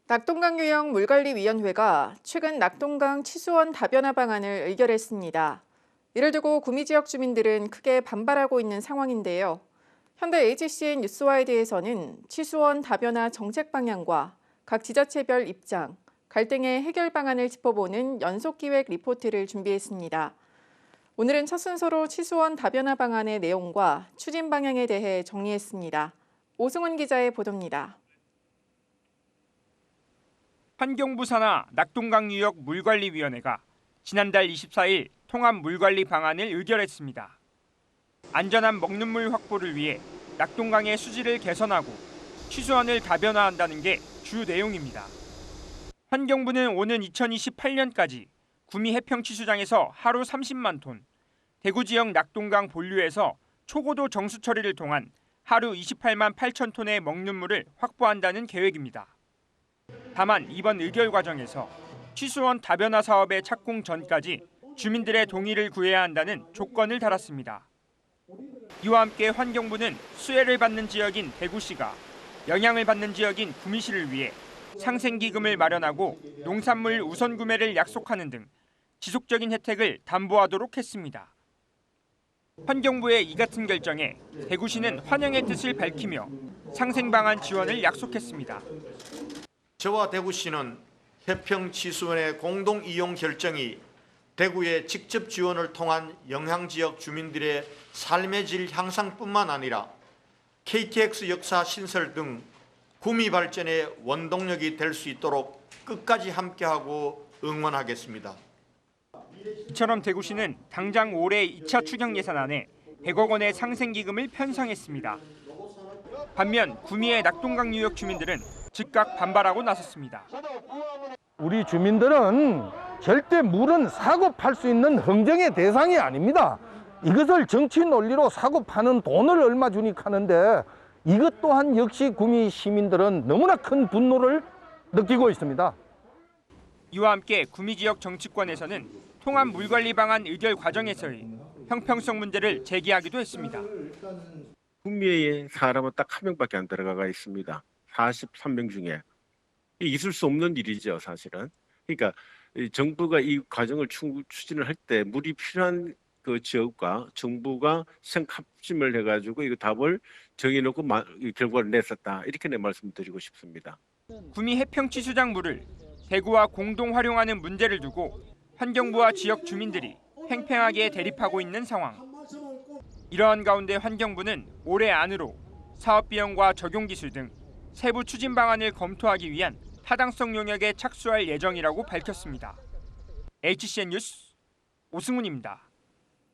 낙동강 물관리위원회가 최근 낙동강 치수원 다변화 방안을 의결했습니다. 이를 두고 구미 지역 주민들은 크게 반발하고 있는 상황인데요. 현대 HCN 뉴스와이드에서는 치수원 다변화 정책 방향과 각 지자체별 입장, 갈등의 해결 방안을 짚어보는 연속기획 리포트를 준비했습니다. 오늘은 첫 순서로 치수원 다변화 방안의 내용과 추진 방향에 대해 정리했습니다. 오승훈 기자의 보도입니다. 환경부 산하 낙동강유역 물관리위원회가 지난달 24일 통합 물관리 방안을 의결했습니다. 안전한 먹는 물 확보를 위해 낙동강의 수질을 개선하고 치수원을 다변화한다는 게 주 내용입니다. 환경부는 오는 2028년까지 구미 해평치수장에서 하루 30만 톤, 대구 지역 낙동강 본류에서 초고도 정수 처리를 통한 하루 28만 8천 톤의 먹는 물을 확보한다는 계획입니다. 다만 이번 의결 과정에서 치수원 다변화 사업의 착공 전까지 주민들의 동의를 구해야 한다는 조건을 달았습니다. 이와 함께 환경부는 수혜를 받는 지역인 대구시가 영향을 받는 지역인 구미시를 위해 상생기금을 마련하고 농산물 우선 구매를 약속하는 등 지속적인 혜택을 담보하도록 했습니다. 환경부의 이 같은 결정에 대구시는 환영의 뜻을 밝히며 상생 방안 지원을 약속했습니다. 저와 대구시는 해평치수원의 공동 이용 결정이 대구의 직접 지원을 통한 영향지역 주민들의 삶의 질 향상뿐만 아니라 KTX 역사 신설 등 구미 발전의 원동력이 될 수 있도록 끝까지 함께하고 응원하겠습니다. 이처럼 대구시는 당장 올해 2차 추경 예산안에 100억 원의 상생기금을 편성했습니다. 반면 구미의 낙동강 유역 주민들은 즉각 반발하고 나섰습니다. 우리 주민들은 절대 물은 사고 팔 수 있는 흥정의 대상이 아닙니다. 이것을 정치 논리로 사고 파는 돈을 얼마 주니까 하는데 이것 또한 역시 구미 시민들은 너무나 큰 분노를 느끼고 있습니다. 이와 함께 구미 지역 정치권에서는 통합 물관리 방안 의결 과정에서의 형평성 문제를 제기하기도 했습니다. 구미에 사람은 딱 한 명밖에 안 들어가 있습니다. 43명 중에. 있을 수 없는 일이죠, 사실은. 그러니까 정부가 이 과정을 추진을 할 때 물이 필요한 그 지역과 정부가 생합심을 해가지고 이거 답을 정해놓고 결과를 냈었다. 이렇게 내 말씀드리고 싶습니다. 구미 해평치수장 물을 대구와 공동 활용하는 문제를 두고 환경부와 지역 주민들이 팽팽하게 대립하고 있는 상황. 이러한 가운데 환경부는 올해 안으로 사업 비용과 적용 기술 등 세부 추진 방안을 검토하기 위한 타당성 용역에 착수할 예정이라고 밝혔습니다. HCN 뉴스 오승훈입니다.